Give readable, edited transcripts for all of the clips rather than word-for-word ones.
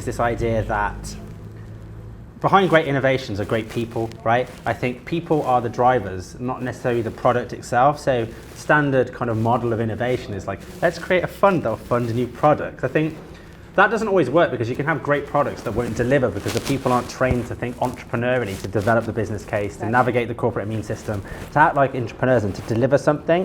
is this idea that behind great innovations are great people, right? I think people are the drivers, not necessarily the product itself. So standard kind of model of innovation is like, let's create a fund that will fund a new product. I think that doesn't always work because you can have great products that won't deliver because the people aren't trained to think entrepreneurially, to develop the business case, to navigate the corporate immune system, to act like entrepreneurs and to deliver something.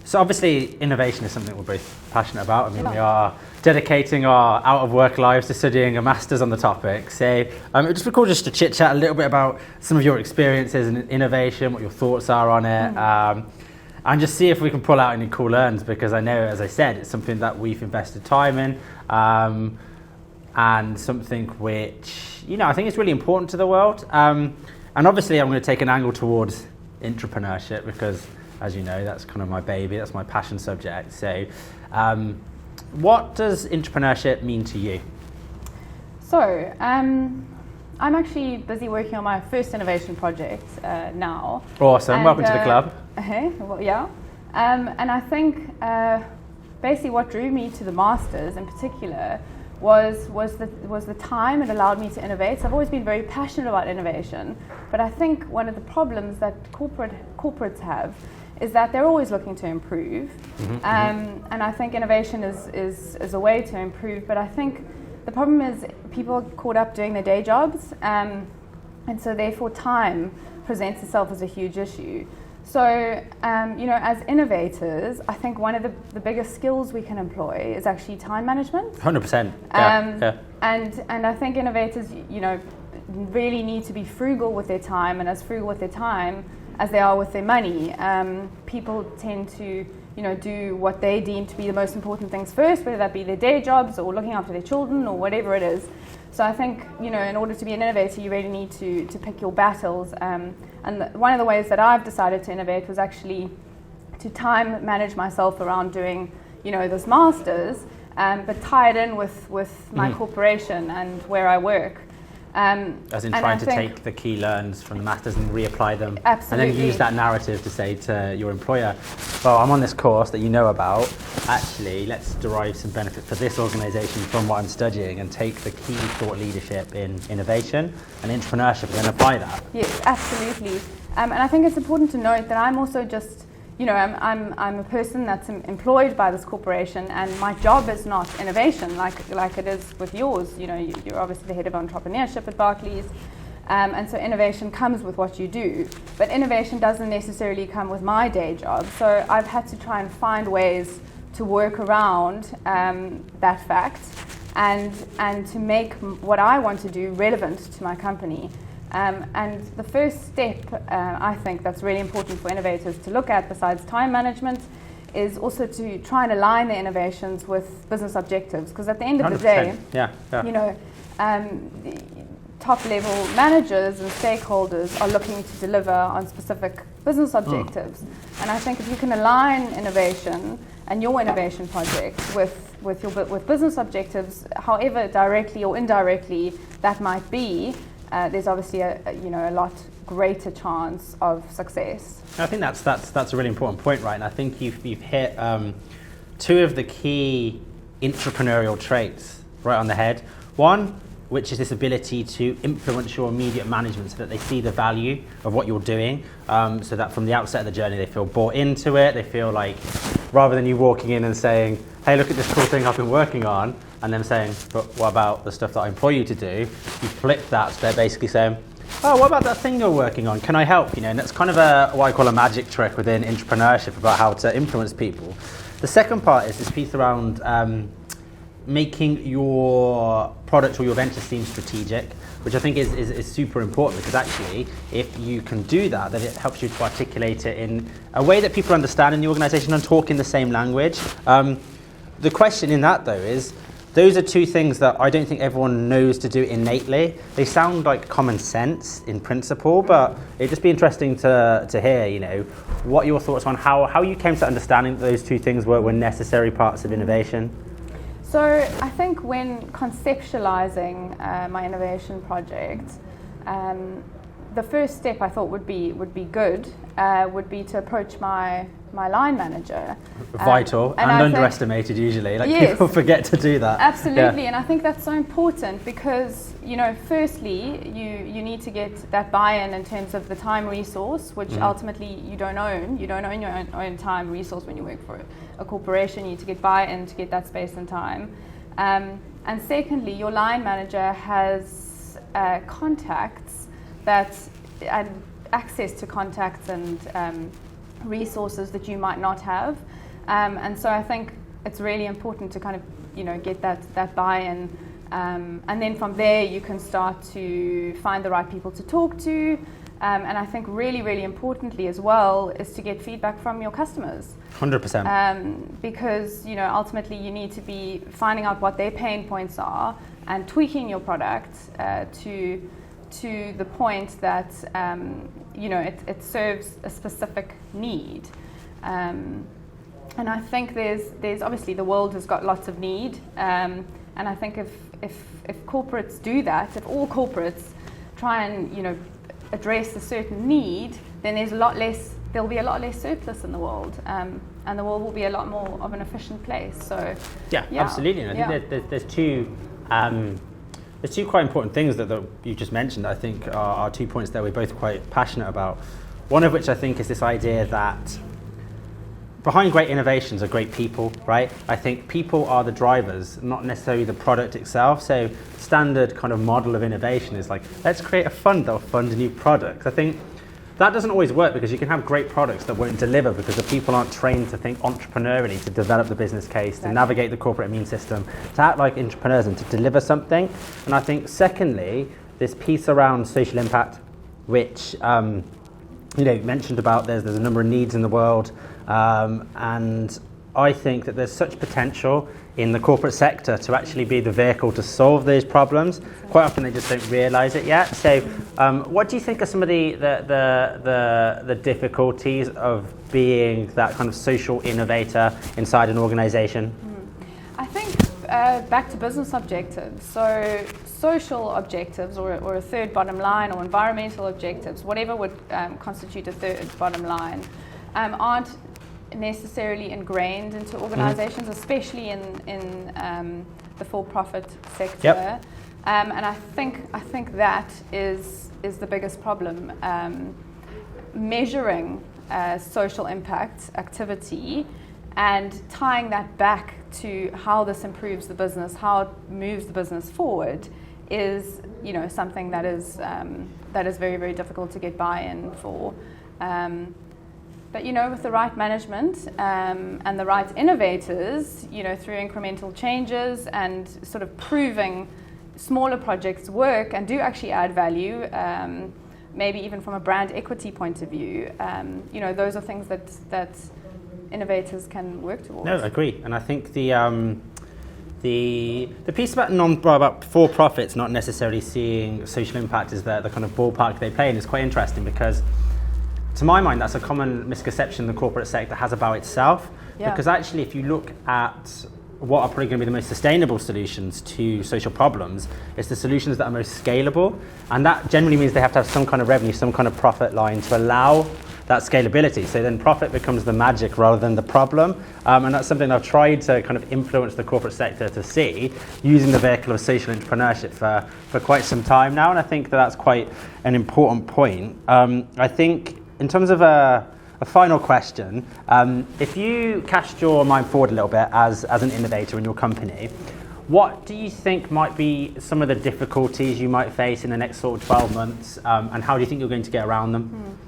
So obviously innovation is something we're both passionate about. I mean, we are dedicating our out of work lives to studying a master's on the topic. So it would just be cool just to chit chat a little bit about some of your experiences in innovation, what your thoughts are on it, and just see if we can pull out any cool learns, because I know, as I said, it's something that we've invested time in, and something which, you know, I think is really important to the world. And obviously I'm going to take an angle towards entrepreneurship because, as you know, that's kind of my baby, that's my passion subject. So what does entrepreneurship mean to you? So I'm actually busy working on my first innovation project now. Awesome, and, welcome to the club. Well, yeah. And I think basically what drew me to the Masters in particular was the time it allowed me to innovate. So I've always been very passionate about innovation, but I think one of the problems that corporates have is that they're always looking to improve. And I think innovation is a way to improve, but I think the problem is people are caught up doing their day jobs, and so therefore time presents itself as a huge issue. So, you know, as innovators, I think one of the biggest skills we can employ is actually time management. 100%. Yeah. And I think innovators, you know, really need to be frugal with their time, and as frugal with their time as they are with their money. People tend to, you know, do what they deem to be the most important things first, whether that be their day jobs or looking after their children or whatever it is. So I think, you know, in order to be an innovator, you really need to pick your battles. And one of the ways that I've decided to innovate was actually to time manage myself around doing, you know, this master's, but tie it in with my corporation and where I work. As in trying to take the key learns from the masters and reapply them. Absolutely. And then use that narrative to say to your employer, well, I'm on this course that you know about, actually let's derive some benefit for this organisation from what I'm studying and take the key thought leadership in innovation and entrepreneurship and then apply that. Yes, absolutely. And I think it's important to note that I'm also just, you know, I'm a person that's employed by this corporation, and my job is not innovation like it is with yours. You know, you're obviously the head of entrepreneurship at Barclays, and so innovation comes with what you do. But innovation doesn't necessarily come with my day job. So I've had to try and find ways to work around that fact, and to make what I want to do relevant to my company. And the first step, I think, that's really important for innovators to look at, besides time management, is also to try and align their innovations with business objectives. Because at the end of the day, you know, top-level managers and stakeholders are looking to deliver on specific business objectives. And I think if you can align innovation and your innovation project with business objectives, however directly or indirectly that might be, there's obviously a lot greater chance of success. I think that's a really important point, right? And I think you've hit two of the key entrepreneurial traits right on the head. One, which is this ability to influence your immediate management so that they see the value of what you're doing, so that from the outset of the journey they feel bought into it. They feel like, rather than you walking in and saying, hey, look at this cool thing I've been working on, and them saying, but what about the stuff that I employ you to do? You flip that, so they're basically saying, oh, what about that thing you're working on? Can I help? You know, and that's kind of what I call a magic trick within entrepreneurship about how to influence people. The second part is this piece around making your product or your venture seem strategic, which I think is super important, because actually, if you can do that, then it helps you to articulate it in a way that people understand in the organisation and talk in the same language. The question in that, though, is those are two things that I don't think everyone knows to do innately. They sound like common sense in principle, but it'd just be interesting to hear, you know, what your thoughts on how you came to understanding that those two things were necessary parts of innovation. So I think when conceptualizing my innovation project, the first step I thought would be good would be to approach my line manager. Vital and underestimated usually. Like, yes, people forget to do that. Absolutely, and I think that's so important because, you know, firstly, you need to get that buy-in in terms of the time resource, which ultimately you don't own. You don't own your own time resource when you work for a corporation. You need to get buy-in to get that space and time. And secondly, your line manager has contacts and access to contacts and resources that you might not have, and so I think it's really important to kind of, you know, get that buy-in, and then from there you can start to find the right people to talk to, and I think really importantly as well is to get feedback from your customers. 100%. Because, you know, ultimately you need to be finding out what their pain points are and tweaking your product to the point that you know, it serves a specific need, and I think there's obviously the world has got lots of need, and I think if corporates do that, if all corporates try and, you know, address a certain need, then there'll be a lot less surplus in the world, and the world will be a lot more of an efficient place. So yeah. Absolutely. And I think there's two quite important things that you just mentioned. I think are 2 points that we're both quite passionate about. One of which I think is this idea that behind great innovations are great people, right? I think people are the drivers, not necessarily the product itself. So standard kind of model of innovation is like, let's create a fund that'll fund a new product. I think that doesn't always work because you can have great products that won't deliver because the people aren't trained to think entrepreneurially, to develop the business case, to navigate the corporate immune system, to act like entrepreneurs and to deliver something. And I think secondly, this piece around social impact, which you know, mentioned about there's a number of needs in the world, and I think that there's such potential in the corporate sector to actually be the vehicle to solve these problems. Quite often they just don't realise it yet. So what do you think are some of the difficulties of being that kind of social innovator inside an organisation? I think back to business objectives. So social objectives or a third bottom line or environmental objectives, whatever would constitute a third bottom line, aren't necessarily ingrained into organizations, especially in the for-profit sector. Yep. And I think that is the biggest problem. Measuring social impact activity and tying that back to how this improves the business, how it moves the business forward, is, you know, something that is very, very difficult to get buy-in for. But, you know, with the right management and the right innovators, you know, through incremental changes and sort of proving smaller projects work and do actually add value, maybe even from a brand equity point of view, you know, those are things that innovators can work towards. No, I agree. And I think the piece about for-profits not necessarily seeing social impact as the kind of ballpark they play in is quite interesting, because to my mind, that's a common misconception the corporate sector has about itself. Yeah. Because actually, if you look at what are probably going to be the most sustainable solutions to social problems, it's the solutions that are most scalable. And that generally means they have to have some kind of revenue, some kind of profit line to allow that scalability. So then profit becomes the magic rather than the problem. And that's something I've tried to kind of influence the corporate sector to see, using the vehicle of social entrepreneurship for quite some time now. And I think that's quite an important point. I think in terms of a final question, if you cast your mind forward a little bit as an innovator in your company, what do you think might be some of the difficulties you might face in the next sort of 12 months, and how do you think you're going to get around them?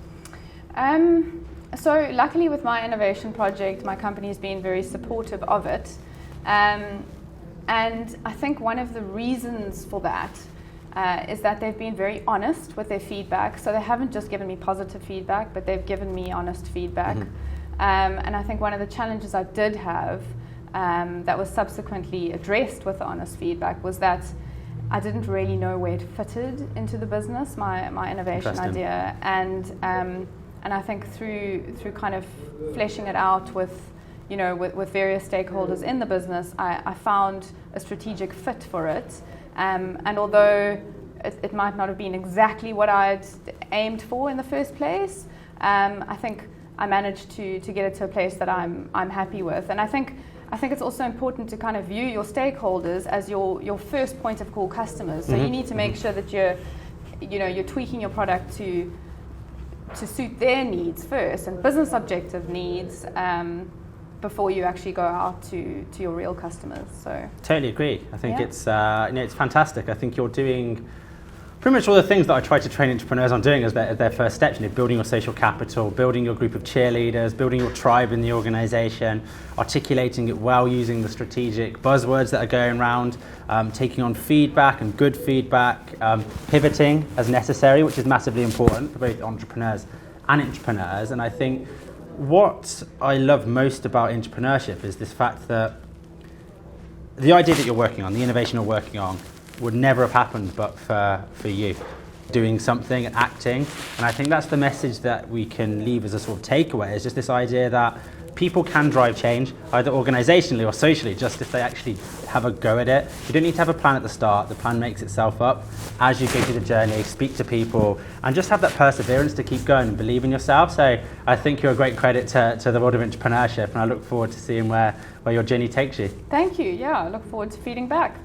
So luckily with my innovation project, my company has been very supportive of it. And I think one of the reasons for that is that they've been very honest with their feedback. So they haven't just given me positive feedback, but they've given me honest feedback. And I think one of the challenges I did have that was subsequently addressed with the honest feedback was that I didn't really know where it fitted into the business, my innovation idea. And I think through kind of fleshing it out with, with various stakeholders in the business, I found a strategic fit for it. And although it might not have been exactly what I'd aimed for in the first place, I think I managed to get it to a place that I'm happy with. And I think it's also important to kind of view your stakeholders as your first point of call customers. So you need to make sure that you're tweaking your product to suit their needs first and business objective needs before you actually go out to your real customers. So totally agree. I think it's it's fantastic. I think you're doing pretty much all the things that I try to train entrepreneurs on doing as their first steps. Building your social capital, building your group of cheerleaders, building your tribe in the organization, articulating it well using the strategic buzzwords that are going around, taking on feedback and good feedback, pivoting as necessary, which is massively important for both entrepreneurs and intrapreneurs. And I think what I love most about entrepreneurship is this fact that the idea that you're working on, the innovation you're working on, would never have happened but for you doing something and acting. And I think that's the message that we can leave as a sort of takeaway, is just this idea that people can drive change, either organizationally or socially, just if they actually have a go at it. You don't need to have a plan at the start. The plan makes itself up as you go through the journey, speak to people, and just have that perseverance to keep going and believe in yourself. So I think you're a great credit to the world of entrepreneurship, and I look forward to seeing where your journey takes you. Thank you. Yeah, I look forward to feeding back.